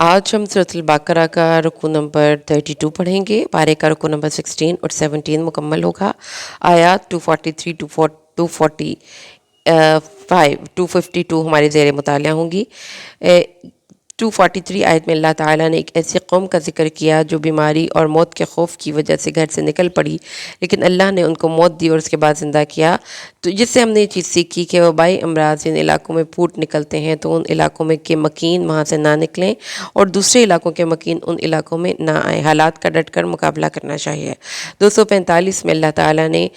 آج ہم سورۃ البقرہ کا رکوع نمبر 32 پڑھیں گے۔ پارے کا رکوع نمبر 16 اور 17 مکمل ہوگا۔ آیات 243 252 ہمارے زیر مطالعہ ہوں گی۔ 243 آیت میں اللہ تعالیٰ نے ایک ایسی قوم کا ذکر کیا جو بیماری اور موت کے خوف کی وجہ سے گھر سے نکل پڑی، لیکن اللہ نے ان کو موت دی اور اس کے بعد زندہ کیا۔ تو جس سے ہم نے یہ چیز سیکھی کہ وبائی امراض جن علاقوں میں پھوٹ نکلتے ہیں تو ان علاقوں میں کے مکین وہاں سے نہ نکلیں اور دوسرے علاقوں کے مکین ان علاقوں میں نہ آئیں۔ حالات کا ڈٹ کر مقابلہ کرنا چاہیے۔ 245 میں اللہ تعالیٰ نے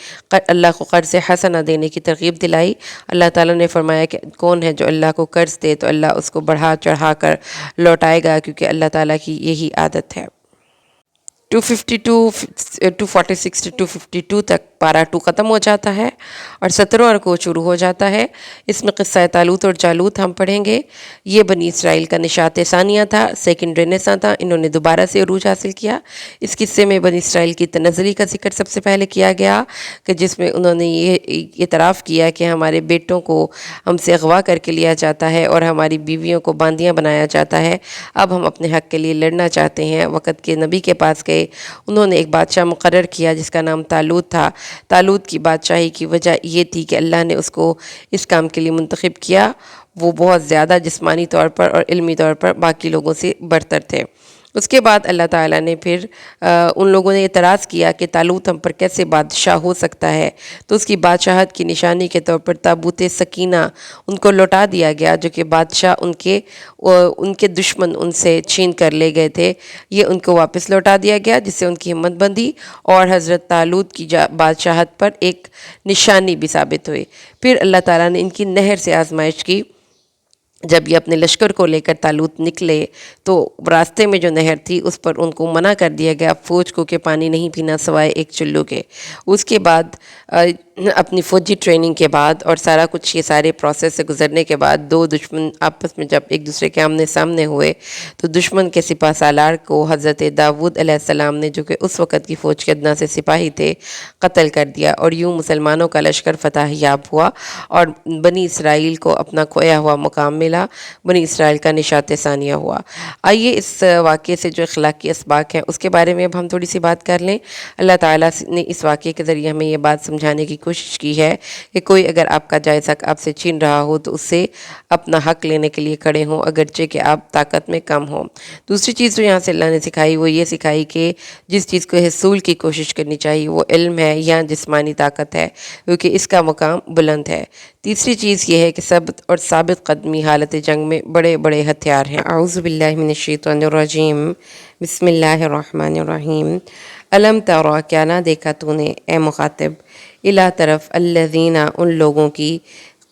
اللہ کو قرض حسنہ دینے کی ترغیب دلائی۔ اللہ تعالیٰ نے فرمایا کہ کون ہے جو اللہ کو قرض دے تو اللہ اس کو بڑھا چڑھا کر لوٹائے گا، کیونکہ اللہ تعالیٰ کی یہی عادت ہے۔ 246 سے 252 تک پارہ 2 ختم ہو جاتا ہے اور 17واں رکوع شروع ہو جاتا ہے۔ اس میں قصہ طالوت اور جالوت ہم پڑھیں گے۔ یہ بنی اسرائیل کا نشاط ثانیہ تھا، سیکنڈ رینیساں تھا۔ انہوں نے دوبارہ سے عروج حاصل کیا۔ اس قصے میں بنی اسرائیل کی تنزلی کا ذکر سب سے پہلے کیا گیا، کہ جس میں انہوں نے یہ اعتراف کیا کہ ہمارے بیٹوں کو ہم سے اغوا کر کے لیا جاتا ہے اور ہماری بیویوں کو باندیاں بنایا جاتا ہے۔ اب ہم اپنے حق کے لیے لڑنا چاہتے ہیں۔ وقت کے نبی کے پاس گئے، انہوں نے ایک بادشاہ مقرر کیا جس کا نام طالوت تھا۔ طالوت کی بادشاہی کی وجہ یہ تھی کہ اللہ نے اس کو اس کام کے لیے منتخب کیا۔ وہ بہت زیادہ جسمانی طور پر اور علمی طور پر باقی لوگوں سے برتر تھے۔ اس کے بعد اللہ تعالیٰ نے پھر ان لوگوں نے اعتراض کیا کہ طالوت ہم پر کیسے بادشاہ ہو سکتا ہے، تو اس کی بادشاہت کی نشانی کے طور پر تابوت سکینہ ان کو لوٹا دیا گیا، جو کہ بادشاہ ان کے دشمن ان سے چھین کر لے گئے تھے۔ یہ ان کو واپس لوٹا دیا گیا، جس سے ان کی ہمت بندی اور حضرت طالوت کی بادشاہت پر ایک نشانی بھی ثابت ہوئی۔ پھر اللہ تعالیٰ نے ان کی نہر سے آزمائش کی۔ جب یہ اپنے لشکر کو لے کر طالوت نکلے تو راستے میں جو نہر تھی اس پر ان کو منع کر دیا گیا فوج کو کہ پانی نہیں پینا سوائے ایک چلو کے۔ اس کے بعد اپنی فوجی ٹریننگ کے بعد اور سارا کچھ یہ سارے پروسیس سے گزرنے کے بعد دو دشمن آپس میں جب ایک دوسرے کے آمنے سامنے ہوئے تو دشمن کے سپہ سالار کو حضرت داؤد علیہ السلام نے، جو کہ اس وقت کی فوج کے ادنا سے سپاہی تھے، قتل کر دیا، اور یوں مسلمانوں کا لشکر فتح یاب ہوا اور بنی اسرائیل کو اپنا کھویا ہوا مقام ملا، بنی اسرائیل کا نشاط ثانیہ ہوا۔ آئیے اس واقعے سے جو اخلاقی اسباق ہیں اس کے بارے میں اب ہم تھوڑی سی بات کر لیں۔ اللہ تعالیٰ نے اس واقعے کے ذریعے ہمیں یہ بات سمجھانے کی کوشش کی ہے کہ کوئی اگر آپ کا جائز حق آپ سے چھین رہا ہو تو اس سے اپنا حق لینے کے لیے کھڑے ہوں، اگرچہ کہ آپ طاقت میں کم ہوں۔ دوسری چیز جو یہاں سے اللہ نے سکھائی وہ یہ سکھائی کہ جس چیز کو حصول کی کوشش کرنی چاہیے وہ علم ہے یا جسمانی طاقت ہے، کیونکہ اس کا مقام بلند ہے۔ تیسری چیز یہ ہے کہ ثبت اور ثابت قدمی حالت جنگ میں بڑے بڑے ہتھیار ہیں۔ اعوذ باللہ من الشیطان الرجیم، بسم اللہ الرحمن الرحیم۔ الم ترى، کیا نہ دیکھا تو نے اے مخاطب، الی طرف الذین، ان لوگوں کی،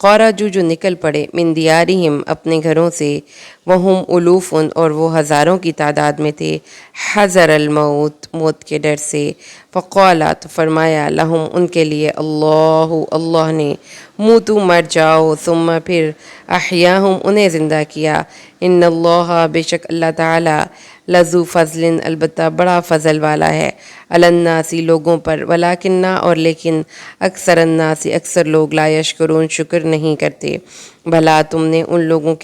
خرجوا جو نکل پڑے، من دیارہم اپنے گھروں سے، وہم الوف اور وہ ہزاروں کی تعداد میں تھے، حذر الموت موت کے ڈر سے، فقال تو فرمایا، لہم ان کے لیے، اللہ نے، موتو مر جاؤ، ثم پھر احیاہم انہیں زندہ کیا، ان اللہ بے شک اللہ تعالی، لذو فضل البتہ بڑا فضل والا ہے، علی الناس لوگوں پر، ولکن اور لیکن، اکثر الناس اکثر لوگ، لا یشکرون شکر نہیں کرتے۔ بھلا تم نے ان لوگوں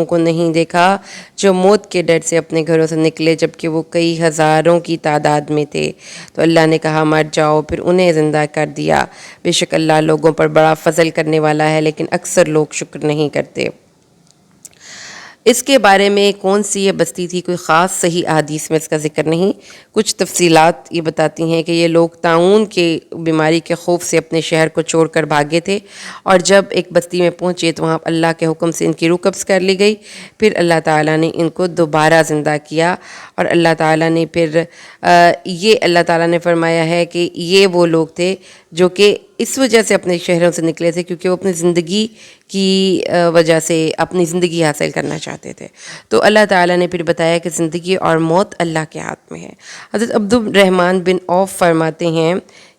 کو نہیں دیکھا جو موت کے ڈر سے اپنے گھروں سے نکلے جبکہ وہ کئی ہزاروں کی تعداد میں تھے، تو اللہ نے کہا مر جاؤ، پھر انہیں زندہ کر دیا۔ بے شک اللہ لوگوں پر بڑا فضل کرنے والا ہے، لیکن اکثر لوگ شکر نہیں کرتے۔ اس کے بارے میں کون سی یہ بستی تھی، کوئی خاص صحیح احادیث میں اس کا ذکر نہیں۔ کچھ تفصیلات یہ بتاتی ہیں کہ یہ لوگ طاعون کے بیماری کے خوف سے اپنے شہر کو چھوڑ کر بھاگے تھے، اور جب ایک بستی میں پہنچے تو وہاں اللہ کے حکم سے ان کی روح قبض کر لی گئی۔ پھر اللہ تعالیٰ نے ان کو دوبارہ زندہ کیا، اور اللہ تعالیٰ نے پھر اللہ تعالیٰ نے فرمایا ہے کہ یہ وہ لوگ تھے جو کہ اس وجہ سے اپنے شہروں سے نکلے تھے کیونکہ وہ اپنی زندگی کی وجہ سے اپنی زندگی حاصل کرنا چاہتے تھے۔ تو اللہ تعالیٰ نے پھر بتایا کہ زندگی اور موت اللہ کے ہاتھ میں ہے۔ حضرت عبد الرحمن بن عوف فرماتے ہیں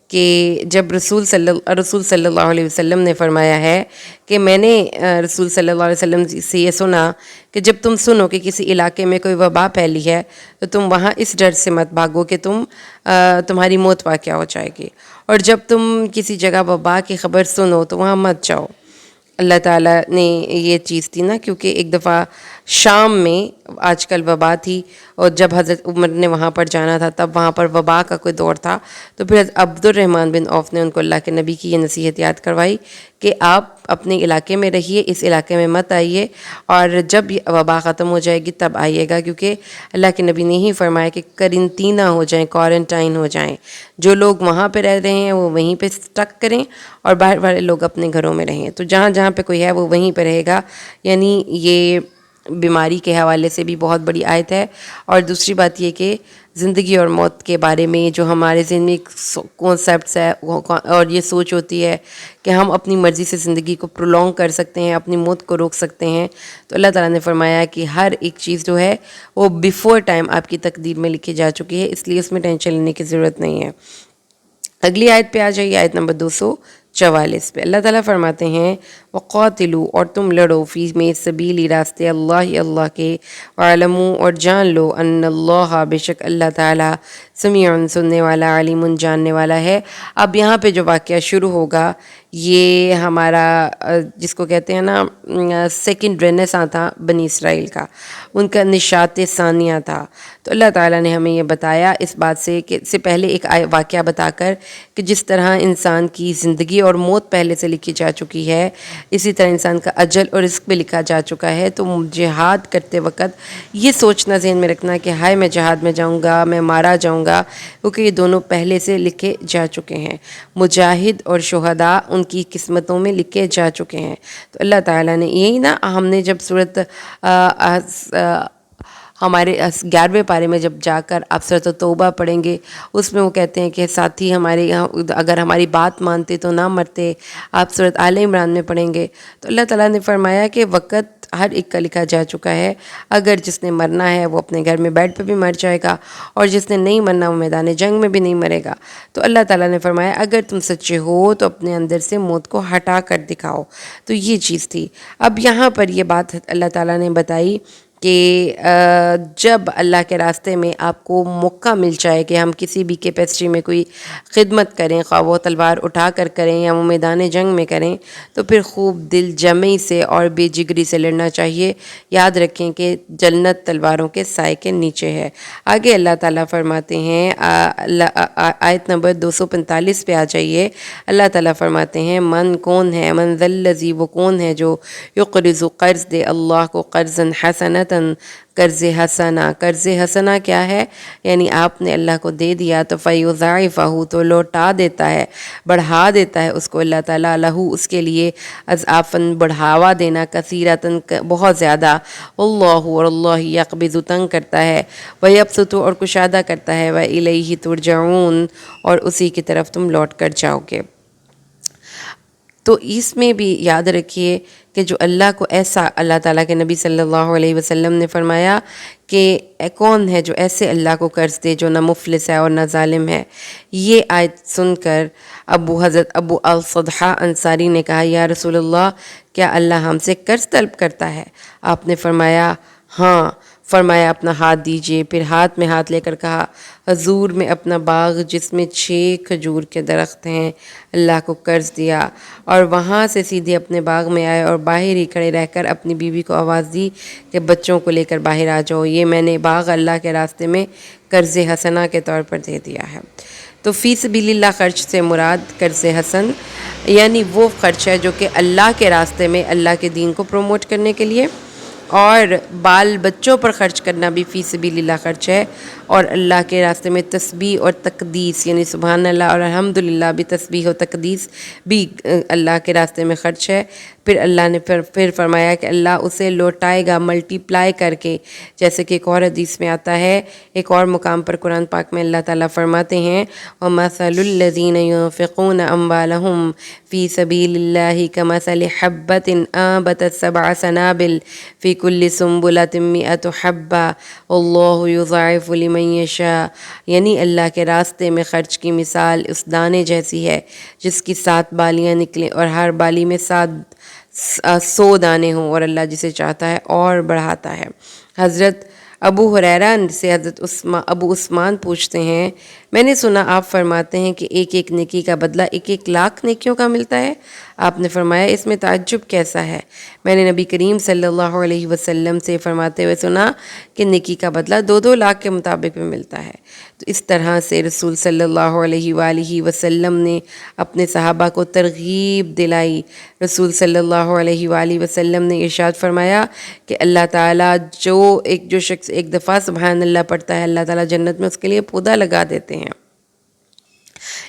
کہ جب رسول صلی اللہ علیہ وسلم نے فرمایا ہے کہ میں نے رسول صلی اللہ علیہ وسلم سے یہ سنا کہ جب تم سنو کہ کسی علاقے میں کوئی وبا پھیلی ہے تو تم وہاں اس ڈر سے مت بھاگو کہ تمہاری موت واقع ہو جائے گی، اور جب تم کسی جگہ وبا کی خبر سنو تو وہاں مت جاؤ۔ اللہ تعالیٰ نے یہ چیز تھی نا، کیونکہ ایک دفعہ شام میں آج کل وبا تھی، اور جب حضرت عمر نے وہاں پر جانا تھا تب وہاں پر وبا کا کوئی دور تھا، تو پھر عبد الرحمن بن عوف نے ان کو اللہ کے نبی کی یہ نصیحت یاد کروائی کہ آپ اپنے علاقے میں رہیے، اس علاقے میں مت آئیے، اور جب یہ وبا ختم ہو جائے گی تب آئیے گا، کیونکہ اللہ کے نبی نے ہی فرمایا کہ قرنطینہ ہو جائیں، کوارنٹائن ہو جائیں، جو لوگ وہاں پہ رہ رہے ہیں وہ وہیں پہ اسٹک کریں، اور باہر والے لوگ اپنے گھروں میں رہیں۔ تو جہاں جہاں پہ کوئی ہے وہ وہیں پہ رہے گا، یعنی یہ بیماری کے حوالے سے بھی بہت بڑی آیت ہے۔ اور دوسری بات یہ کہ زندگی اور موت کے بارے میں جو ہمارے ذہن میں ایک کانسیپٹس ہے اور یہ سوچ ہوتی ہے کہ ہم اپنی مرضی سے زندگی کو پرولونگ کر سکتے ہیں، اپنی موت کو روک سکتے ہیں، تو اللہ تعالیٰ نے فرمایا کہ ہر ایک چیز جو ہے وہ بیفور ٹائم آپ کی تقدیر میں لکھی جا چکی ہے، اس لیے اس میں ٹینشن لینے کی ضرورت نہیں ہے۔ اگلی آیت پہ آ جائیے، آیت نمبر 244 پہ۔ اللہ تعالیٰ فرماتے ہیں وَقَاتِلُوا، اور تم لڑو، فی میں سبیلی، راستے اللہ کے، وَاعْلَمُوا، اور جان لو، ان اللہ، بے شک اللہ تعالیٰ، سمیع، سننے والا، علیم، جاننے والا ہے۔ اب یہاں پہ جو واقعہ شروع ہوگا یہ ہمارا جس کو کہتے ہیں نا سیکنڈ رینیساں تھا بنی اسرائیل کا، ان کا نشاط ثانیہ تھا۔ تو اللہ تعالیٰ نے ہمیں یہ بتایا اس بات سے کہ اس سے پہلے ایک واقعہ بتا کر کہ جس طرح انسان کی زندگی اور موت پہلے سے لکھی جا چکی ہے، اسی طرح انسان کا اجل اور رزق بھی لکھا جا چکا ہے۔ تو جہاد کرتے وقت یہ سوچنا ذہن میں رکھنا کہ ہائے میں جہاد میں جاؤں گا، میں مارا جاؤں گا، کیونکہ یہ دونوں پہلے سے لکھے جا چکے ہیں۔ مجاہد اور شہداء ان کی قسمتوں میں لکھے جا چکے ہیں۔ تو اللہ تعالیٰ نے یہی نا، ہم نے جب صورت ہمارے 11ویں پارے میں جب جا کر آپ سورۃ توبہ پڑھیں گے، اس میں وہ کہتے ہیں کہ ساتھی ہمارے یہاں اگر ہماری بات مانتے تو نہ مرتے۔ آپ سورۃ آل عمران میں پڑھیں گے تو اللہ تعالیٰ نے فرمایا کہ وقت ہر ایک کا لکھا جا چکا ہے، اگر جس نے مرنا ہے وہ اپنے گھر میں بیڈ پہ بھی مر جائے گا، اور جس نے نہیں مرنا وہ میدان جنگ میں بھی نہیں مرے گا۔ تو اللہ تعالیٰ نے فرمایا اگر تم سچے ہو تو اپنے اندر سے موت کو ہٹا کر دکھاؤ۔ تو یہ چیز تھی۔ اب یہاں پر یہ بات اللہ تعالیٰ نے بتائی کہ جب اللہ کے راستے میں آپ کو موقع مل جائے کہ ہم کسی بھی کیپیسٹی میں کوئی خدمت کریں، خواہ وہ تلوار اٹھا کر کریں یا وہ میدان جنگ میں کریں، تو پھر خوب دل جمعی سے اور بے جگری سے لڑنا چاہیے۔ یاد رکھیں کہ جنت تلواروں کے سائے کے نیچے ہے۔ آگے اللہ تعالیٰ فرماتے ہیں، آیت نمبر 245 پہ آ جائیے۔ اللہ تعالیٰ فرماتے ہیں من کون ہے، من ذا الذی، وہ کون ہے جو یقرض، قرض دے اللہ کو، قرضا حسنۃ، قرض حسنہ۔ قرض حسنہ کیا ہے؟ یعنی آپ نے اللہ کو دے دیا تو فیضاعفہ، تو لوٹا دیتا ہے، بڑھا دیتا ہے اس کو اللہ تعالیٰ، لہو، اس کے لیے، اضعافاً، بڑھاوا دینا، کثیرتاً، بہت زیادہ، اللہ، اور اللہ یقبض، تنگ کرتا ہے، ویبسط، اور کشادہ کرتا ہے، وإلیہ ترجعون، اور اسی کی طرف تم لوٹ کر جاؤ گے۔ تو اس میں بھی یاد رکھیے کہ جو اللہ کو ایسا، اللہ تعالیٰ کے نبی صلی اللہ علیہ وسلم نے فرمایا کہ کون ہے جو ایسے اللہ کو قرض دے جو نہ مفلس ہے اور نہ ظالم ہے۔ یہ آیت سن کر حضرت ابو الصدحہ انصاری نے کہا یا رسول اللہ، کیا اللہ ہم سے قرض طلب کرتا ہے؟ آپ نے فرمایا ہاں۔ فرمایا اپنا ہاتھ دیجئے۔ پھر ہاتھ میں ہاتھ لے کر کہا حضور میں اپنا باغ جس میں 6 کھجور کے درخت ہیں اللہ کو قرض دیا، اور وہاں سے سیدھے اپنے باغ میں آئے اور باہر ہی کھڑے رہ کر اپنی بیوی کو آواز دی کہ بچوں کو لے کر باہر آ جاؤ، یہ میں نے باغ اللہ کے راستے میں قرض حسنہ کے طور پر دے دیا ہے۔ تو فی سبیل اللہ خرچ سے مراد قرض حسن یعنی وہ خرچ ہے جو کہ اللہ کے راستے میں اللہ کے دین کو پروموٹ کرنے کے لیے، اور بال بچوں پر خرچ کرنا بھی فی سبیل اللہ خرچ ہے، اور اللہ کے راستے میں تسبیح اور تقدیس یعنی سبحان اللہ اور الحمدللہ بھی تسبیح و تقدیس بھی اللہ کے راستے میں خرچ ہے۔ پھر اللہ نے پھر فرمایا کہ اللہ اسے لوٹائے گا ملٹی پلائی کر کے، جیسے کہ ایک اور حدیث میں آتا ہے، ایک اور مقام پر قرآن پاک میں اللہ تعالیٰ فرماتے ہیں وَمَثَلُ الَّذِينَ يُنفِقُونَ أَمْوَالَهُمْ فِي سَبِيلِ اللَّهِ كَمَثَلِ حَبَّةٍ آنبَتَتْ 7 سَنَابِلَ فِي كُلِّ سُنبُلَةٍ 100 حَبَّةٍ وَاللَّهُ يُضَاعِفُ لِمَن يَشَاءُ، یعنی اللہ کے راستے میں خرچ کی مثال اس دانے جیسی ہے جس کی 7 بالیاں نکلیں اور ہر بالی میں 100 دانے ہوں، اور اللہ جسے چاہتا ہے اور بڑھاتا ہے۔ حضرت ابو ہریرہ سے حضرت ابو عثمان پوچھتے ہیں، میں نے سنا آپ فرماتے ہیں کہ ایک ایک نیکی کا بدلہ 1,00,000 نیکیوں کا ملتا ہے۔ آپ نے فرمایا اس میں تعجب کیسا ہے؟ میں نے نبی کریم صلی اللہ علیہ وسلم سے فرماتے ہوئے سنا کہ نیکی کا بدلہ 2-2 لاکھ کے مطابق میں ملتا ہے۔ تو اس طرح سے رسول صلی اللہ علیہ وآلہ وسلم نے اپنے صحابہ کو ترغیب دلائی۔ رسول صلی اللہ علیہ وآلہ وسلم نے ارشاد فرمایا کہ اللہ تعالیٰ جو شخص ایک دفعہ سبحان اللہ پڑھتا ہے، اللہ تعالیٰ جنت میں اس کے لیے پودا لگا دیتے ہیں۔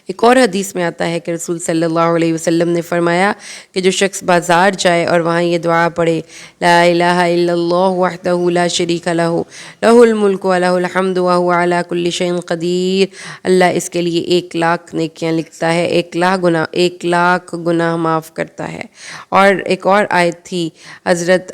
ایک اور حدیث میں آتا ہے کہ رسول صلی اللہ علیہ وسلم نے فرمایا کہ جو شخص بازار جائے اور وہاں یہ دعا پڑھے، لا الہ الا اللہ وحدہ لا شریک لہ لہ الملک و لہ الحمد وہو علی کل شیء قدیر، اللہ اس کے لیے 1,00,000 نیکیاں لکھتا ہے، 1,00,000 گناہ معاف کرتا ہے۔ اور ایک اور آیت تھی حضرت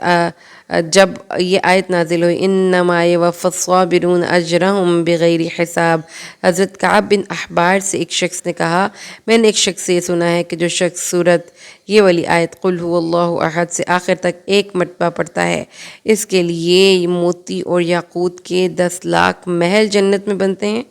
جب یہ آیت نازل ہوئی، انما یوفی الصابرون اجرہم بغیر حساب، حضرت کعب بن احبار سے ایک شخص نے کہا، میں نے ایک شخص سے یہ سنا ہے کہ جو شخص سورت یہ والی آیت قل هو اللہ احد سے آخر تک 1 مرتبہ پڑھتا ہے، اس کے لیے موتی اور یاقوت کے 10,00,000 محل جنت میں بنتے ہیں۔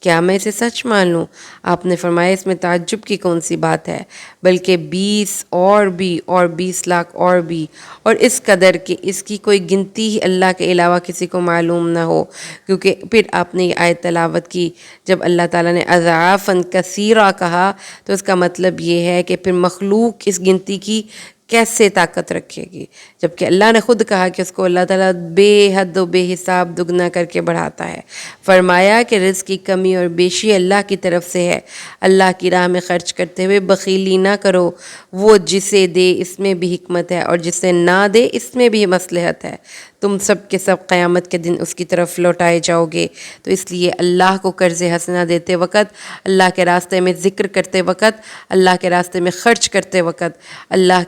کیا میں اسے سچ مان لوں؟ آپ نے فرمایا اس میں تعجب کی کون سی بات ہے، بلکہ 20 اور بھی اور 20,00,000 اور بھی، اور اس قدر کہ اس کی کوئی گنتی ہی اللہ کے علاوہ کسی کو معلوم نہ ہو۔ کیونکہ پھر آپ نے یہ آیت تلاوت کی، جب اللہ تعالیٰ نے اضعافاً کثیرہ کہا تو اس کا مطلب یہ ہے کہ پھر مخلوق اس گنتی کی کیسے طاقت رکھے گی، جبکہ اللہ نے خود کہا کہ اس کو اللہ تعالیٰ بے حد و بے حساب دگنا کر کے بڑھاتا ہے۔ فرمایا کہ رزق کی کمی اور بیشی اللہ کی طرف سے ہے، اللہ کی راہ میں خرچ کرتے ہوئے بخیلی نہ کرو، وہ جسے دے اس میں بھی حکمت ہے اور جسے نہ دے اس میں بھی مصلحت ہے، تم سب کے سب قیامت کے دن اس کی طرف لوٹائے جاؤ گے۔ تو اس لیے اللہ کو قرض حسنہ دیتے وقت، اللہ کے راستے میں ذکر کرتے وقت، اللہ کے راستے میں خرچ کرتے وقت، اللہ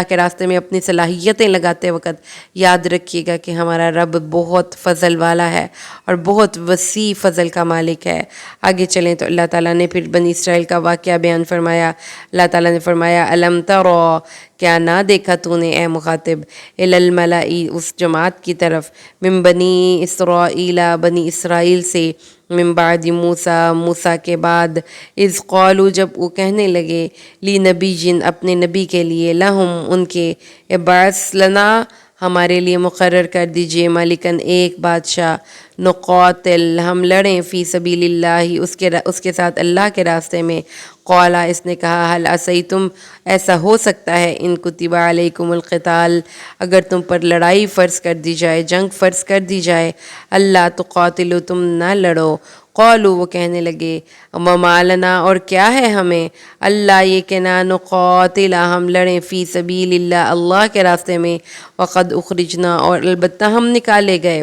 کے راستے میں اپنی صلاحیتیں لگاتے وقت یاد رکھیے گا کہ ہمارا رب بہت فضل والا ہے اور بہت وسیع فضل کا مالک ہے۔ آگے چلیں تو اللہ تعالیٰ نے پھر بنی اسرائیل کا واقعہ بیان فرمایا۔ اللہ تعالیٰ نے فرمایا الم ترى، کیا نہ دیکھا تو نے اے مخاطب، الی الملائی، اس جماعت کی طرف، من بنی اسرائیل، بنی اسرائیل سے، من بعد موسیٰ کے بعد، اذ قالوا، جب وہ کہنے لگے، لی نبی جن، اپنے نبی کے لیے، لہم، ان کے، ابعث لنا، ہمارے لیے مقرر کر دیجئے، ملکن، ایک بادشاہ، نقاتل، ہم لڑیں، فی سبیل اللہ، اس کے ساتھ اللہ کے راستے میں۔ قالا، اس نے کہا، حل عصیتم، ایسا ہو سکتا ہے، ان کتب علیکم القتال، اگر تم پر لڑائی فرض کر دی جائے، جنگ فرض کر دی جائے، اللہ تقاتلو، تم نہ لڑو۔ قالوا، وہ کہنے لگے، وما لنا، اور کیا ہے ہمیں، اللہ یہ کہ نہ نقاتل، ہم لڑیں، فی سبیل اللہ، اللہ کے راستے میں، وقد اخرجنا، اور البتہ ہم نکالے گئے،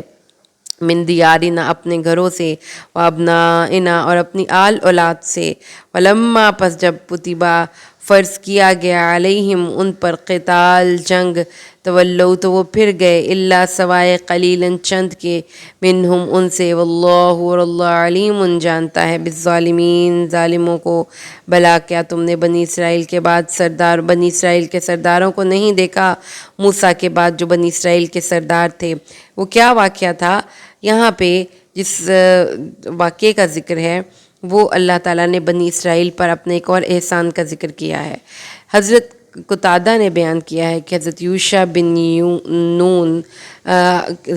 من دیارنا، اپنے گھروں سے، وابنائنا، اور اپنی آل اولاد سے، ولما، پس جب کتبہ فرض کیا گیا، علیہم، ان پر، قتال، جنگ، تولو، تو وہ پھر گئے، الا، سوائے، قلیلاً، چند کے، منہم، ان سے، واللہ، اور اللہ، علیم، جانتا ہے، بالظالمین، ظالموں کو۔ بلا، کیا تم نے بنی اسرائیل کے سرداروں کو نہیں دیکھا، موسیٰ کے بعد جو بنی اسرائیل کے سردار تھے، وہ کیا واقعہ تھا؟ یہاں پہ جس واقعے کا ذکر ہے وہ اللہ تعالیٰ نے بنی اسرائیل پر اپنے ایک اور احسان کا ذکر کیا ہے۔ حضرت قتادہ نے بیان کیا ہے کہ حضرت یوشع بن نون،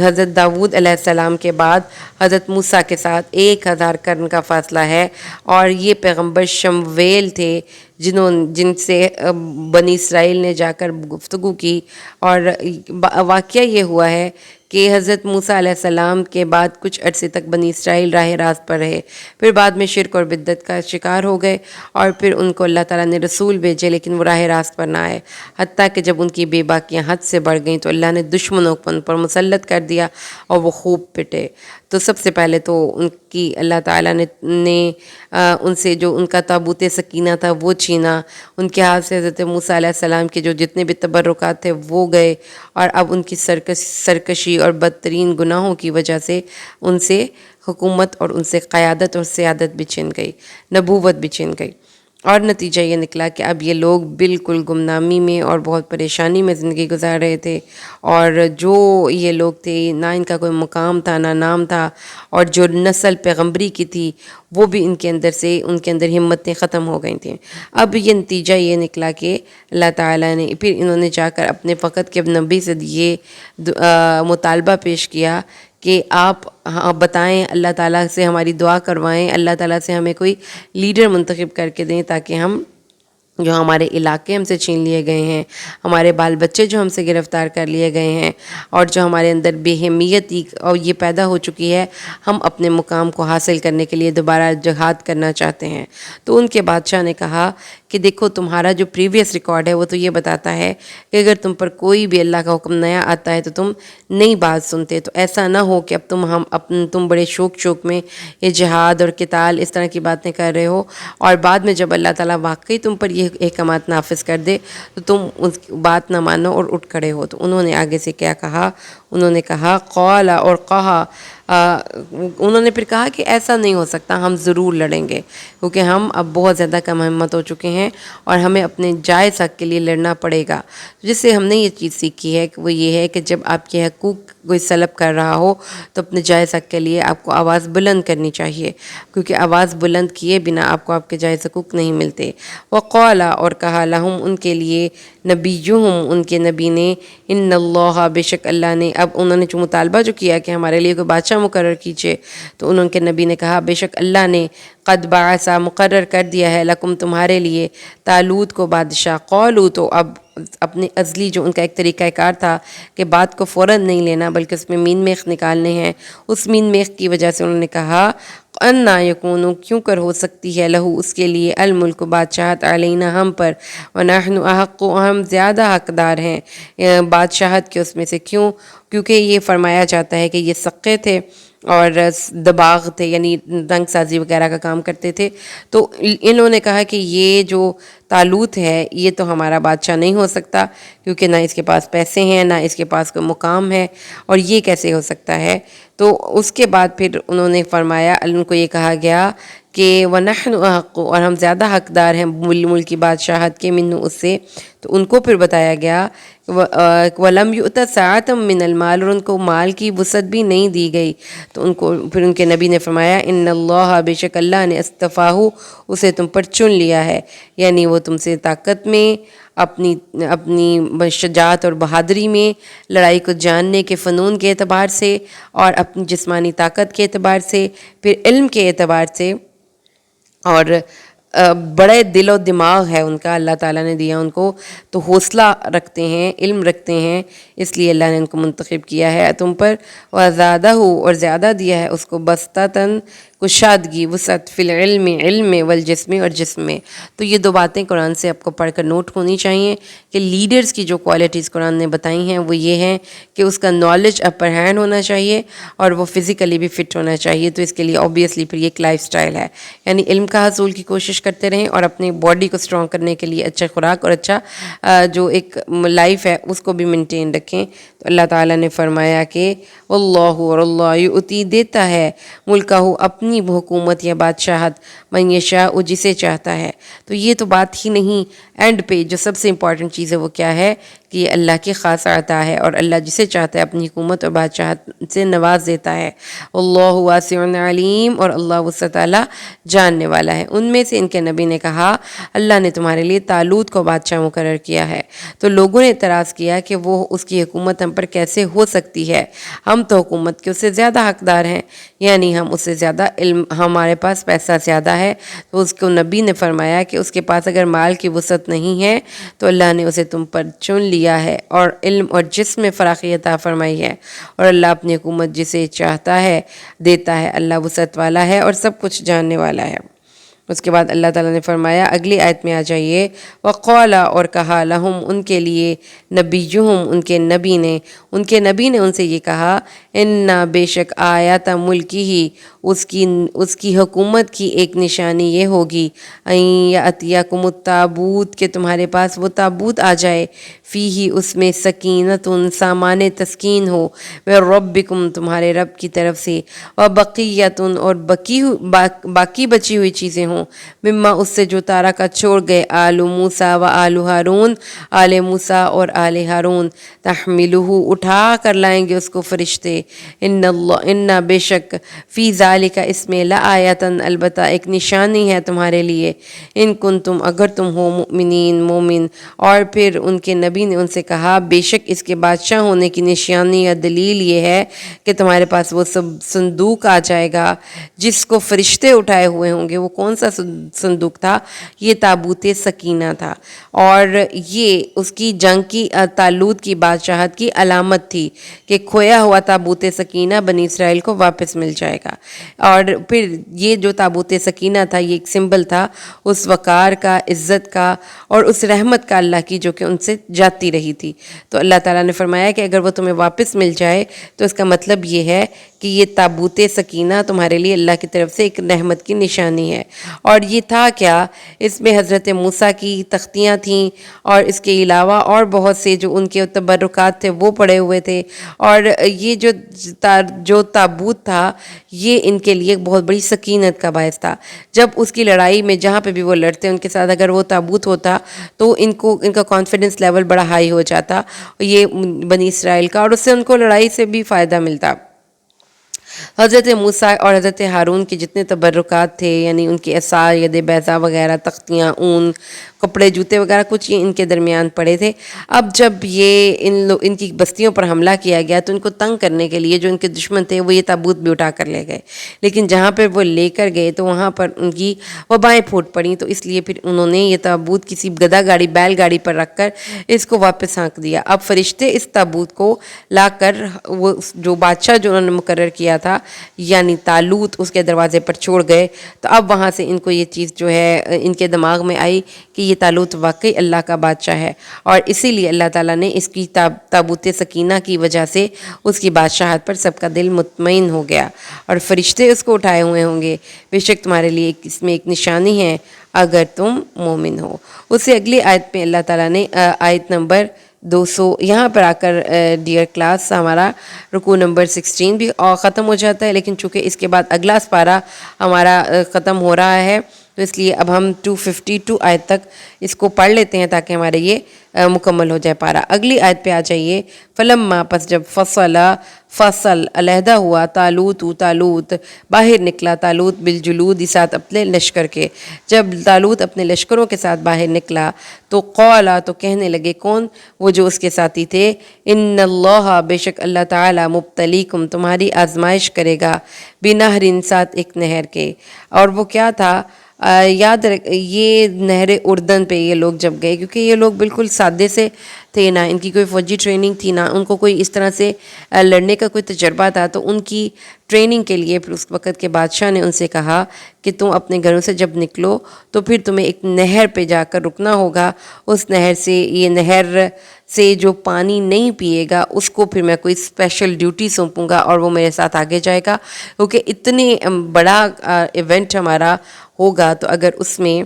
حضرت داود علیہ السلام کے بعد حضرت موسیٰ کے ساتھ 1,000 قرن کا فاصلہ ہے، اور یہ پیغمبر شمویل تھے جن سے بنی اسرائیل نے جا کر گفتگو کی، اور واقعہ یہ ہوا ہے کہ حضرت موسیٰ علیہ السلام کے بعد کچھ عرصے تک بنی اسرائیل راہ راست پر رہے، پھر بعد میں شرک اور بدعت کا شکار ہو گئے، اور پھر ان کو اللہ تعالیٰ نے رسول بھیجے، لیکن وہ راہ راست پر نہ آئے، حتیٰ کہ جب ان کی بے باکیاں حد سے بڑھ گئیں تو اللہ نے دشمنوں کو ان پر مسلط کر دیا اور وہ خوب پٹے۔ تو سب سے پہلے تو ان کی اللہ تعالیٰ نے ان سے جو ان کا تابوت سکینہ تھا وہ چھینا، ان کے ہاتھ سے حضرت موسیٰ علیہ السلام کے جو جتنے بھی تبرکات تھے وہ گئے، اور اب ان کی سرکشی اور بدترین گناہوں کی وجہ سے ان سے حکومت اور ان سے قیادت اور سیادت بھی چھن گئی، نبوت بھی چھن گئی۔ اور نتیجہ یہ نکلا کہ اب یہ لوگ بالکل گمنامی میں اور بہت پریشانی میں زندگی گزار رہے تھے، اور جو یہ لوگ تھے نہ ان کا کوئی مقام تھا نہ نام تھا، اور جو نسل پیغمبری کی تھی وہ بھی ان کے اندر ہمتیں ختم ہو گئی تھیں۔ اب یہ نتیجہ یہ نکلا کہ اللہ تعالیٰ نے پھر انہوں نے جا کر اپنے وقت کے نبی سے یہ مطالبہ پیش کیا کہ آپ بتائیں، اللہ تعالیٰ سے ہماری دعا کروائیں، اللہ تعالیٰ سے ہمیں کوئی لیڈر منتخب کر کے دیں تاکہ ہم جو ہمارے علاقے ہم سے چھین لیے گئے ہیں، ہمارے بال بچے جو ہم سے گرفتار کر لیے گئے ہیں، اور جو ہمارے اندر بے اہمیتی اور یہ پیدا ہو چکی ہے، ہم اپنے مقام کو حاصل کرنے کے لیے دوبارہ جہاد کرنا چاہتے ہیں۔ تو ان کے بادشاہ نے کہا کہ دیکھو تمہارا جو پریویس ریکارڈ ہے وہ تو یہ بتاتا ہے کہ اگر تم پر کوئی بھی اللہ کا حکم نیا آتا ہے تو تم نئی بات سنتے، تو ایسا نہ ہو کہ اب تم بڑے شوق میں یہ جہاد اور قتال اس طرح کی باتیں کر رہے ہو، اور بعد میں جب اللہ تعالیٰ واقعی تم پر یہ احکامات نافذ کر دے تو تم اس بات نہ مانو اور اٹھ کھڑے ہو۔ تو انہوں نے آگے سے کیا کہا؟ انہوں نے کہا قال، اور کہا انہوں نے پھر کہا کہ ایسا نہیں ہو سکتا، ہم ضرور لڑیں گے، کیونکہ ہم اب بہت زیادہ کم ہمت ہو چکے ہیں اور ہمیں اپنے جائز حق کے لیے لڑنا پڑے گا۔ جس سے ہم نے یہ چیز سیکھی ہے کہ وہ یہ ہے کہ جب آپ کے حقوق کوئی سلب کر رہا ہو تو اپنے جائز حق کے لیے آپ کو آواز بلند کرنی چاہیے، کیونکہ آواز بلند کیے بنا آپ کو آپ کے جائز حقوق نہیں ملتے۔ وقال، اور کہا لہم ان کے لیے، نبیہم ان کے نبی نے، ان اللہ بے شک اللہ نے، اب انہوں نے جو مطالبہ جو کیا کہ ہمارے لیے کوئی بادشاہ مقرر کیجئے، تو انہوں کے نبی نے کہا بے شک اللہ نے قد بعث مقرر کر دیا ہے لکم تمہارے لیے طالوت کو بادشاہ۔ قالوا، تو اب اپنے ازلی جو ان کا ایک طریقہ کار تھا کہ بات کو فوراً نہیں لینا بلکہ اس میں مین میخ نکالنے ہیں، اس مین میخ کی وجہ سے انہوں نے کہا انا یکون، کیوں کر ہو سکتی ہے، لہو اس کے لیے، الملک بادشاہت، علینا ہم پر، ونحن احق، ہم زیادہ حقدار ہیں بادشاہت کے اس میں سے۔ کیونکہ یہ فرمایا جاتا ہے کہ یہ سقے تھے اور دباغ تھے، یعنی رنگ سازی وغیرہ کا کام کرتے تھے، تو انہوں نے کہا کہ یہ جو طالوت ہے یہ تو ہمارا بادشاہ نہیں ہو سکتا، کیونکہ نہ اس کے پاس پیسے ہیں نہ اس کے پاس کوئی مقام ہے، اور یہ کیسے ہو سکتا ہے۔ تو اس کے بعد پھر انہوں نے فرمایا، ان کو یہ کہا گیا کہ وَنَحْنُ أَحَقُّ، اور ہم زیادہ حقدار ہیں ملک کی بادشاہت کے، منہ اس سے۔ تو ان کو پھر بتایا گیا وَلَمْ يُؤْتَ سَعَةً مِّنَ الْمَالِ، اور ان کو مال کی وسعت بھی نہیں دی گئی۔ تو ان کو پھر ان کے نبی نے فرمایا ان اللہ، بے شک اللہ نے، اصطفاہ، اسے تم پر چن لیا ہے، یعنی وہ تم سے طاقت میں، اپنی شجاعت اور بہادری میں، لڑائی کو جاننے کے فنون کے اعتبار سے، اور اپنی جسمانی طاقت کے اعتبار سے، پھر علم کے اعتبار سے، اور بڑے دل و دماغ ہے ان کا، اللہ تعالیٰ نے دیا ان کو، تو حوصلہ رکھتے ہیں، علم رکھتے ہیں، اس لیے اللہ نے ان کو منتخب کیا ہے تم پر۔ وَزَادَهُ، اور زیادہ دیا ہے اس کو، بسطتاً کشادگی، وسعت، فی العلم، علم میں، والجسم، اور جسم میں۔ تو یہ دو باتیں قرآن سے آپ کو پڑھ کر نوٹ ہونی چاہیے کہ لیڈرز کی جو کوالٹیز قرآن نے بتائی ہیں وہ یہ ہیں کہ اس کا نالج اپر ہینڈ ہونا چاہیے اور وہ فزیکلی بھی فٹ ہونا چاہیے۔ تو اس کے لیے اوبیسلی پھر یہ ایک لائف سٹائل ہے، یعنی علم کا حصول کی کوشش کرتے رہیں اور اپنی باڈی کو اسٹرانگ کرنے کے لیے اچھا خوراک اور اچھا جو ایک لائف ہے اس کو بھی مینٹین رکھیں۔ تو اللہ تعالیٰ نے فرمایا کہ اللہ، اور اللہ یؤتی، دیتا ہے، ملکہ، اپنی حکومت یا بادشاہت، من یشاء، جسے چاہتا ہے۔ تو یہ تو بات ہی نہیں، اینڈ پہ جو سب سے امپورٹنٹ چیز ہے وہ کیا ہے کہ یہ اللہ کی خاص عطا ہے، اور اللہ جسے چاہتا ہے اپنی حکومت اور بادشاہت سے نواز دیتا ہے۔ اللہ واسع علیم، اور اللہ وسعت والا، جاننے والا ہے۔ ان میں سے ان کے نبی نے کہا اللہ نے تمہارے لیے طالوت کو بادشاہ مقرر کیا ہے۔ تو لوگوں نے اعتراض کیا کہ وہ اس کی حکومت ہم پر کیسے ہو سکتی ہے، ہم تو حکومت کے اس سے زیادہ حقدار ہیں، یعنی ہم اس سے زیادہ علم، ہمارے پاس پیسہ زیادہ ہے۔ تو اس کو نبی نے فرمایا کہ اس کے پاس اگر مال کی وسعت نہیں ہے تو اللہ نے اسے تم پر چن لیا ہے اور علم اور جسم میں فراخی عطا فرمائی ہے، اور اللہ اپنی حکومت جسے چاہتا ہے دیتا ہے، اللہ وسعت والا ہے اور سب کچھ جاننے والا ہے۔ اس کے بعد اللہ تعالیٰ نے فرمایا، اگلی آیت میں آ جائیے، وقال، اور کہا لہم ان کے لیے، نبیہم ان کے نبی نے ان سے یہ کہا، انا، بے شک، آیات ملکی ہی، اس کی حکومت کی ایک نشانی یہ ہوگی، این یاتیکم التابوت، کہ تمہارے پاس وہ تابوت آ جائے، فیہ، اس میں، سکینت، سامان تسکین ہو، ربکم، تمہارے رب کی طرف سے، وبقیت، اور باقی بچی ہوئی چیزیں ہوں، ہوں مما اس سے جو تارا کا چھوڑ گئے آل موسیٰ و آل ہارون آل موسیٰ اور آل ہارون تحملہ اٹھا کر لائیں گے اس کو فرشتے ان بے شک فی ذالک اس میں لآیتن البتہ ایک نشانی ہے تمہارے لیے ان کنتم اگر تم ہو مؤمنین مومن۔ اور پھر ان کے نبی نے ان سے کہا بے شک اس کے بادشاہ ہونے کی نشانی یا دلیل یہ ہے کہ تمہارے پاس وہ سب صندوق آ جائے گا جس کو فرشتے اٹھائے ہوئے ہوں گے۔ وہ کون سا صندوق تھا؟ یہ تابوت سکینہ تھا، اور یہ اس کی جنگ کی طالوت کی بادشاہت کی علامت تھی کہ کھویا ہوا تابوت سکینہ بنی اسرائیل کو واپس مل جائے گا۔ اور پھر یہ جو تابوت سکینہ تھا یہ ایک سمبل تھا اس وقار کا، عزت کا اور اس رحمت کا اللہ کی جو کہ ان سے جاتی رہی تھی۔ تو اللہ تعالیٰ نے فرمایا کہ اگر وہ تمہیں واپس مل جائے تو اس کا مطلب یہ ہے کہ یہ تابوت سکینہ تمہارے لیے اللہ کی طرف سے ایک رحمت کی نشانی ہے۔ اور یہ تھا کیا؟ اس میں حضرت موسیٰ کی تختیاں تھیں اور اس کے علاوہ اور بہت سے جو ان کے تبرکات تھے وہ پڑے ہوئے تھے، اور یہ جو تابوت تھا یہ ان کے لیے بہت بڑی سکینت کا باعث تھا۔ جب اس کی لڑائی میں جہاں پہ بھی وہ لڑتے ان کے ساتھ اگر وہ تابوت ہوتا تو ان کا کانفیڈنس لیول بڑا ہائی ہو جاتا یہ بنی اسرائیل کا، اور اس سے ان کو لڑائی سے بھی فائدہ ملتا۔ حضرت موسیٰ اور حضرت ہارون کے جتنے تبرکات تھے، یعنی ان کی عصا، ید بیضا وغیرہ، تختیاں، اون، کپڑے، جوتے وغیرہ، کچھ یہ ان کے درمیان پڑے تھے۔ اب جب یہ ان کی بستیوں پر حملہ کیا گیا تو ان کو تنگ کرنے کے لیے جو ان کے دشمن تھے وہ یہ تابوت بھی اٹھا کر لے گئے، لیکن جہاں پر وہ لے کر گئے تو وہاں پر ان کی وبائیں پھوٹ پڑیں، تو اس لیے پھر انہوں نے یہ تابوت کسی گدھا گاڑی، بیل گاڑی پر رکھ کر اس کو واپس ہانک دیا۔ اب فرشتے اس تابوت کو لا کر وہ جو بادشاہ جو انہوں نے مقرر کیا تھا یعنی طالوت اس کے دروازے پر چھوڑ گئے، تو اب وہاں سے ان کو یہ چیز جو ہے ان کے دماغ میں آئی کہ یہ طالوت واقعی اللہ کا بادشاہ ہے، اور اسی لیے اللہ تعالیٰ نے اس کی تابوت سکینہ کی وجہ سے اس کی بادشاہت پر سب کا دل مطمئن ہو گیا، اور فرشتے اس کو اٹھائے ہوئے ہوں گے۔ بے شک تمہارے لیے اس میں ایک نشانی ہے اگر تم مومن ہو۔ اس سے اگلی آیت میں اللہ تعالیٰ نے آیت نمبر 200 یہاں پر آ کر ڈیئر کلاس ہمارا رکوع نمبر 16 بھی ختم ہو جاتا ہے، لیکن چونکہ اس کے بعد اگلا سپارہ ہمارا ختم ہو رہا ہے تو اس لیے اب ہم 252 آیت تک اس کو پڑھ لیتے ہیں تاکہ ہمارے یہ مکمل ہو جائے پارہ۔ اگلی آیت پہ آ جائیے۔ فلما پس جب فصل علیحدہ ہوا طالوت باہر نکلا طالوت بالجلود ساتھ اپنے لشکر کے، جب طالوت اپنے لشکروں کے ساتھ باہر نکلا تو قولا تو کہنے لگے کون؟ وہ جو اس کے ساتھی تھے، ان اللہ بے شک اللہ تعالی مبتلیکم تمہاری آزمائش کرے گا بنہر ساتھ ایک نہر کے۔ اور وہ کیا تھا؟ یاد رکھ یہ نہر اردن پہ یہ لوگ جب گئے، کیونکہ یہ لوگ بالکل سادے سے تھے، نہ ان کی کوئی فوجی ٹریننگ تھی، نہ ان کو کوئی اس طرح سے لڑنے کا کوئی تجربہ تھا، تو ان کی ٹریننگ کے لیے پھر اس وقت کے بادشاہ نے ان سے کہا کہ تم اپنے گھروں سے جب نکلو تو پھر تمہیں ایک نہر پہ جا کر رکنا ہوگا، اس نہر سے یہ نہر سے جو پانی نہیں پیے گا اس کو پھر میں کوئی اسپیشل ڈیوٹی سونپوں گا اور وہ میرے ساتھ آگے جائے گا، کیونکہ اتنے بڑا ایونٹ ہمارا ہوگا تو اگر اس میں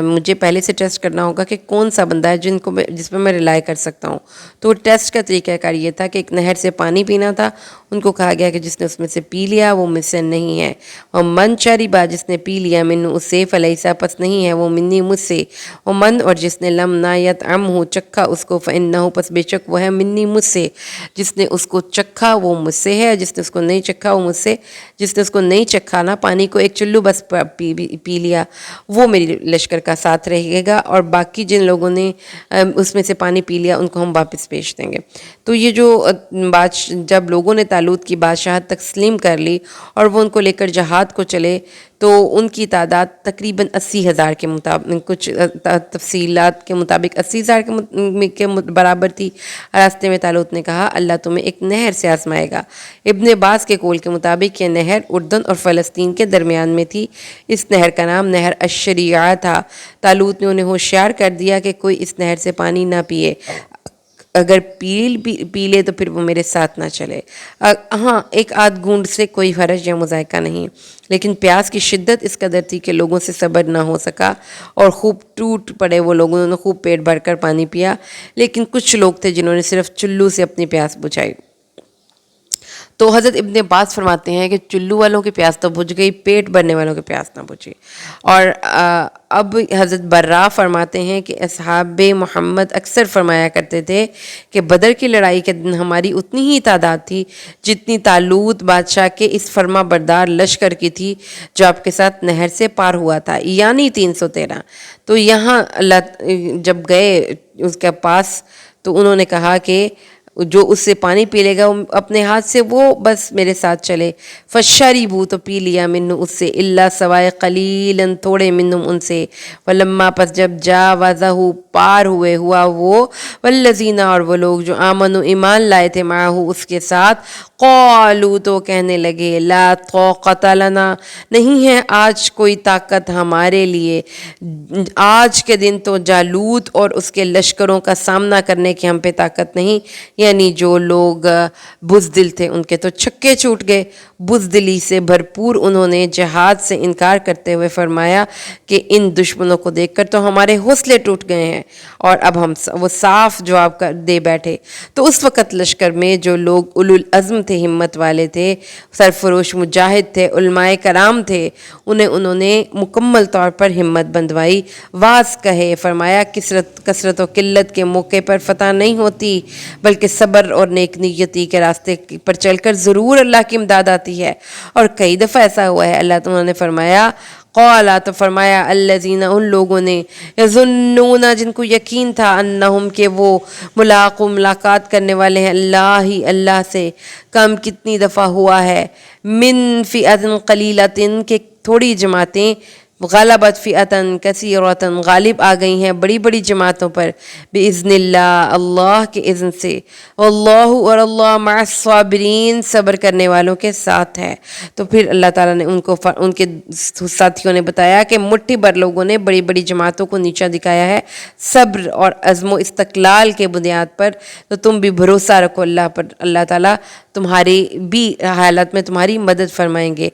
مجھے پہلے سے ٹیسٹ کرنا ہوگا کہ کون سا بندہ ہے جس پہ میں ریلائی کر سکتا ہوں۔ تو ٹیسٹ کا طریقہ کار یہ تھا کہ ایک نہر سے پانی پینا تھا، ان کو کہا گیا کہ جس نے اس میں سے پی لیا وہ مجھ سے نہیں ہے، اور من شربا جس نے پی لیا من اس سے فلیسا پس نہیں ہے وہ منی مجھ سے، اور من اور جس نے لم نہ یطعمہ چکھا اس کو فانہ پس بے شک وہ ہے منی مجھ سے، جس نے اس کو چکھا وہ مجھ سے ہے، جس نے اس کو نہیں چکھا وہ مجھ سے، جس نے اس کو نہیں چکھا نا پانی کو ایک چلو بس پی لیا وہ میری لشکر کا ساتھ رہے گا، اور باقی جن لوگوں نے اس میں سے پانی پی لیا ان کو ہم واپس بھیج دیں گے۔ تو یہ جو جب لوگوں نے طالوت کی بادشاہت تسلیم کر لی اور وہ ان کو لے کر جہاد کو چلے تو ان کی تعداد تقریباً 80,000 کے مطابق، کچھ تفصیلات کے مطابق 80,000 کے برابر تھی۔ راستے میں طالوت نے کہا اللہ تمہیں ایک نہر سے آزمائے گا۔ ابن عباس کے قول کے مطابق یہ نہر اردن اور فلسطین کے درمیان میں تھی، اس نہر کا نام نہر الشریعہ تھا۔ طالوت نے انہیں ہوشیار کر دیا کہ کوئی اس نہر سے پانی نہ پیے، اگر پی لے تو پھر وہ میرے ساتھ نہ چلے۔ ہاں ایک آدھ گونڈ سے کوئی حرج یا مذائقہ نہیں، لیکن پیاس کی شدت اس قدر تھی کہ لوگوں سے صبر نہ ہو سکا اور خوب ٹوٹ پڑے وہ لوگوں نے خوب پیٹ بھر کر پانی پیا، لیکن کچھ لوگ تھے جنہوں نے صرف چلو سے اپنی پیاس بجھائی۔ تو حضرت ابن عباس فرماتے ہیں کہ چلو والوں کی پیاس تو بجھ گئی، پیٹ بھرنے والوں کی پیاس نہ بجھی۔ اور اب حضرت برا فرماتے ہیں کہ اصحاب محمد اکثر فرمایا کرتے تھے کہ بدر کی لڑائی کے دن ہماری اتنی ہی تعداد تھی جتنی طالوت بادشاہ کے اس فرما بردار لشکر کی تھی جو آپ کے ساتھ نہر سے پار ہوا تھا، یعنی 313۔ تو یہاں اللہ جب گئے اس کے پاس تو انہوں نے کہا کہ جو اس سے پانی پی لے گا اپنے ہاتھ سے وہ بس میرے ساتھ چلے، فشربوا تو پی لیا منو اس سے، الا سوائے قلیلاً تھوڑے منہم ان سے، ولما پس جب جاوزہ پار ہوا وہ، والذین اور وہ لوگ جو آمنوا ایمان لائے تھے معہ اس کے ساتھ، قالوا تو کہنے لگے لا طاقت لنا نہیں ہے آج کوئی طاقت ہمارے لیے، آج کے دن تو جالوت اور اس کے لشکروں کا سامنا کرنے کی ہم پہ طاقت نہیں۔ یعنی جو لوگ بزدل تھے ان کے تو چھکے چھوٹ گئے، بزدلی سے بھرپور انہوں نے جہاد سے انکار کرتے ہوئے فرمایا کہ ان دشمنوں کو دیکھ کر تو ہمارے حوصلے ٹوٹ گئے ہیں، اور اب ہم وہ صاف جواب دے بیٹھے۔ تو اس وقت لشکر میں جو لوگ اولو العزم تھے، ہمت والے تھے، سرفروش مجاہد تھے، علماء کرام تھے، انہوں نے مکمل طور پر ہمت بندوائی، واز کہے، فرمایا کثرت و قلت کے موقع پر فتح نہیں ہوتی بلکہ صبر اور نیک نیتی کے راستے پر چل کر ضرور اللہ کی امداد آتی ہے۔ اور کئی دفعہ ایسا ہوا ہے، اللہ تعالیٰ نے فرمایا قالا تو فرمایا الذین ان لوگوں نے یظنون جن کو یقین تھا انہم کہ وہ ملاقات کرنے والے ہیں اللہ سے، کم کتنی دفعہ ہوا ہے، من فئۃ قلیلۃ کہ تھوڑی جماعتیں، غلبت فئۃ کثیرۃ غالب آ گئی ہیں بڑی بڑی جماعتوں پر، باذن اللہ اللہ کے اذن سے، اللہ اور اللہ مع الصابرین صبر کرنے والوں کے ساتھ ہے۔ تو پھر اللہ تعالیٰ نے ان کے ساتھیوں نے بتایا کہ مٹھی بھر لوگوں نے بڑی بڑی جماعتوں کو نیچا دکھایا ہے صبر اور عزم و استقلال کے بنیاد پر، تو تم بھی بھروسہ رکھو اللہ پر، اللہ تعالیٰ تمہاری بھی حالت میں تمہاری مدد فرمائیں گے۔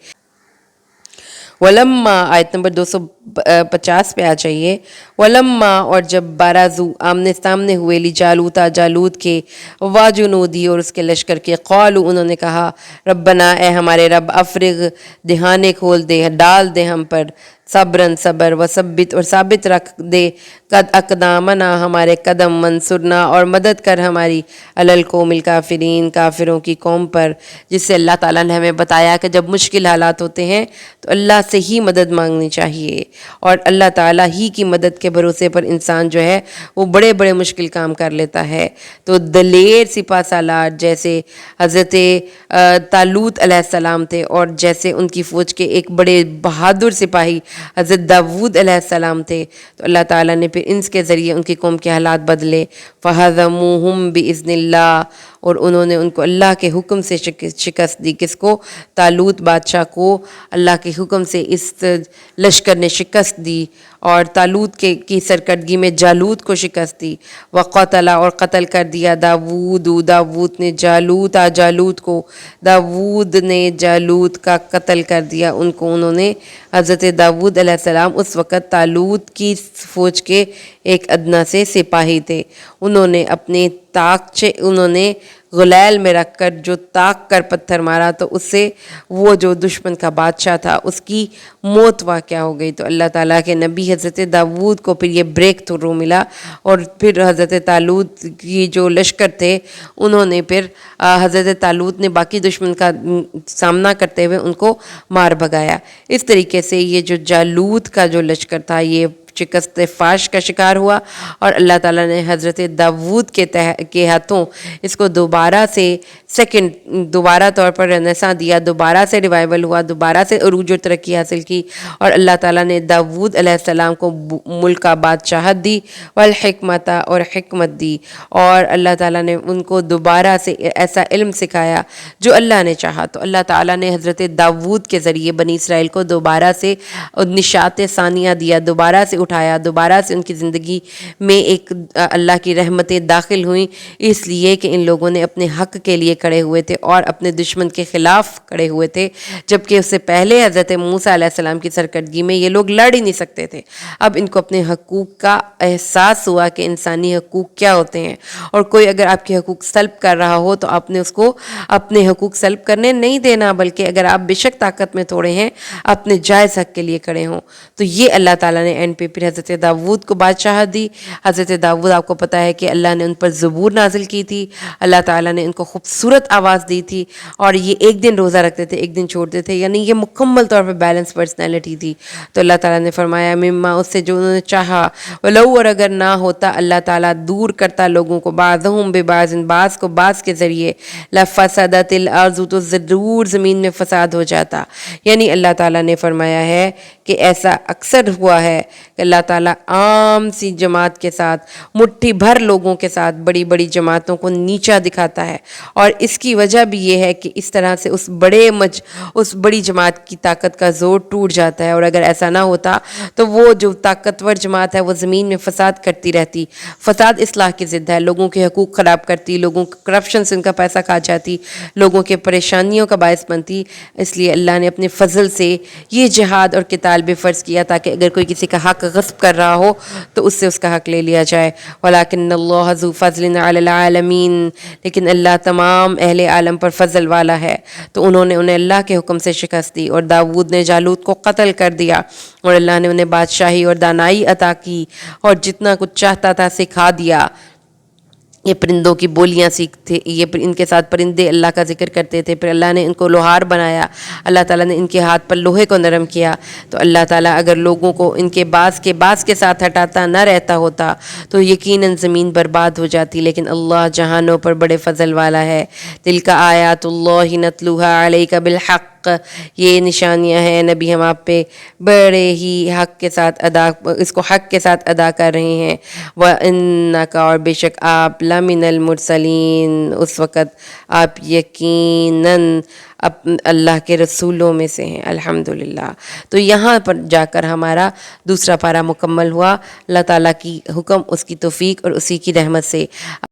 ولما آیت نمبر 250 پہ آ جائیے، ولما اور جب بارازو آمنے سامنے ہوئے لجالوتا جالوت کے، واجنودی اور اس کے لشکر کے، قالو انہوں نے کہا ربنا اے ہمارے رب افرغ دہانے کھول دے، ڈال دے ہم پر، صبرن صبر، وثبت اور ثابت رکھ دے، قد اقدامنا ہمارے قدم، منصورنا اور مدد کر ہماری، علی القوم الکافرین کافروں کی قوم پر۔ جس سے اللہ تعالیٰ نے ہمیں بتایا کہ جب مشکل حالات ہوتے ہیں تو اللہ سے ہی مدد مانگنی چاہیے، اور اللہ تعالیٰ ہی کی مدد کے بھروسے پر انسان جو ہے وہ بڑے بڑے مشکل کام کر لیتا ہے۔ تو دلیر سپہ سالار جیسے حضرت طالوت علیہ السلام تھے، اور جیسے ان کی فوج کے ایک بڑے بہادر سپاہی حضرت داود علیہ السلام تھے، تو اللہ تعالیٰ نے پھر ان کے ذریعے ان کی قوم کے حالات بدلے، فَهَزَمُوهُمْ بِإِذْنِ اللَّهِ اور انہوں نے ان کو اللہ کے حکم سے شکست دی۔ کس کو؟ طالوت بادشاہ کو اللہ کے حکم سے اس لشکر نے شکست دی، اور طالوت کی سرکردگی میں جالوت کو شکست دی۔ وقتل اور قتل کر دیا داود نے جالوت کو، داود نے جالوت کا قتل کر دیا ان کو۔ انہوں نے حضرت داود علیہ السلام اس وقت طالوت کی فوج کے ایک ادنا سے سپاہی تھے، انہوں نے اپنے انہوں نے غلیل میں رکھ کر جو طاق کر پتھر مارا تو اس سے وہ جو دشمن کا بادشاہ تھا اس کی موت واقع ہو گئی۔ تو اللہ تعالیٰ کے نبی حضرت داود کو پھر یہ بریک تھرو ملا، اور پھر حضرت طالوت کی جو لشکر تھے انہوں نے پھر حضرت طالوت نے باقی دشمن کا سامنا کرتے ہوئے ان کو مار بھگایا۔ اس طریقے سے یہ جو جالوت کا جو لشکر تھا یہ شکست فاش کا شکار ہوا، اور اللہ تعالیٰ نے حضرت داود کے ہاتھوں اس کو دوبارہ سے دوبارہ طور پر رنساں دیا، دوبارہ سے ریوائول ہوا، دوبارہ سے عروج و ترقی حاصل کی، اور اللہ تعالیٰ نے داود علیہ السلام کو ملک کا بادشاہت دی، والحکمت اور حکمت دی، اور اللہ تعالیٰ نے ان کو دوبارہ سے ایسا علم سکھایا جو اللہ نے چاہا۔ تو اللہ تعالیٰ نے حضرت داود کے ذریعے بنی اسرائیل کو دوبارہ سے نشاط ثانیہ دیا، دوبارہ سے اٹھایا, دوبارہ سے ان کی زندگی میں ایک اللہ کی رحمتیں داخل ہوئیں, اس لیے کہ ان لوگوں نے اپنے حق کے لیے کھڑے ہوئے تھے اور اپنے دشمن کے خلاف کھڑے ہوئے تھے, جبکہ اس سے پہلے حضرت موسیٰ علیہ السلام کی سرکردگی میں یہ لوگ لڑ ہی نہیں سکتے تھے. اب ان کو اپنے حقوق کا احساس ہوا کہ انسانی حقوق کیا ہوتے ہیں, اور کوئی اگر آپ کے حقوق سلب کر رہا ہو تو آپ نے اس کو اپنے حقوق سلب کرنے نہیں دینا, بلکہ اگر آپ بے شک طاقت میں تھوڑے ہیں اپنے جائز حق کے لیے کھڑے ہوں. تو یہ اللہ تعالیٰ نے اینڈ پہ پھر حضرت داؤد کو بادشاہت دی. حضرت داؤد آپ کو پتہ ہے کہ اللہ نے ان پر زبور نازل کی تھی, اللہ تعالیٰ نے ان کو خوبصورت آواز دی تھی, اور یہ ایک دن روزہ رکھتے تھے ایک دن چھوڑتے تھے, یعنی یہ مکمل طور پہ بیلنس پرسنالٹی تھی. تو اللہ تعالیٰ نے فرمایا مما, اس سے جو انہوں نے چاہا, ولو, اور اگر نہ ہوتا اللہ تعالیٰ دور کرتا لوگوں کو, بعضہم ببعض, بعض کو بعض کے ذریعے, لفسدت الارض, تو ضرور زمین میں فساد ہو جاتا. یعنی اللہ تعالیٰ نے فرمایا ہے کہ ایسا اکثر ہوا ہے کہ اللہ تعالیٰ عام سی جماعت کے ساتھ, مٹھی بھر لوگوں کے ساتھ بڑی بڑی جماعتوں کو نیچا دکھاتا ہے, اور اس کی وجہ بھی یہ ہے کہ اس طرح سے اس بڑی جماعت کی طاقت کا زور ٹوٹ جاتا ہے. اور اگر ایسا نہ ہوتا تو وہ جو طاقتور جماعت ہے وہ زمین میں فساد کرتی رہتی. فساد اصلاح کی ضد ہے, لوگوں کے حقوق خراب کرتی, لوگوں کرپشن سے ان کا پیسہ کھا جاتی, لوگوں کے پریشانیوں کا باعث بنتی. اس لیے اللہ نے اپنے فضل سے یہ جہاد اور قتال بھی فرض کیا تاکہ اگر کوئی کسی کا حق غصب کر رہا ہو تو اس سے اس کا حق لے لیا جائے. وَلَكِنَّ اللَّهَ ذُو فَضْلٍ عَلَى الْعَالَمِينَ, لیکن اللہ تمام اہل عالم پر فضل والا ہے. تو انہوں نے انہیں اللہ کے حکم سے شکست دی, اور داؤد نے جالوت کو قتل کر دیا, اور اللہ نے انہیں بادشاہی اور دانائی عطا کی, اور جتنا کچھ چاہتا تھا سکھا دیا. یہ پرندوں کی بولیاں سیکھتے, یہ ان کے ساتھ پرندے اللہ کا ذکر کرتے تھے. پھر اللہ نے ان کو لوہار بنایا, اللہ تعالیٰ نے ان کے ہاتھ پر لوہے کو نرم کیا. تو اللہ تعالیٰ اگر لوگوں کو ان کے بعض کے ساتھ ہٹاتا نہ رہتا ہوتا تو یقیناً زمین برباد ہو جاتی. لیکن اللہ جہانوں پر بڑے فضل والا ہے. تلک آیات اللہ نتلوها علیک بالحق, یہ نشانیاں ہیں نبی ہم آپ پہ بڑے ہی حق کے ساتھ اس کو حق کے ساتھ ادا کر رہے ہیں. وَإِنَّكَ, اور بے شک آپ, لَمِنَ الْمُرْسَلِينَ, اس وقت آپ یقیناً اللہ کے رسولوں میں سے ہیں. الحمدللہ. تو یہاں پر جا کر ہمارا دوسرا پارہ مکمل ہوا, اللہ تعالیٰ کی حکم, اس کی توفیق اور اسی کی رحمت سے.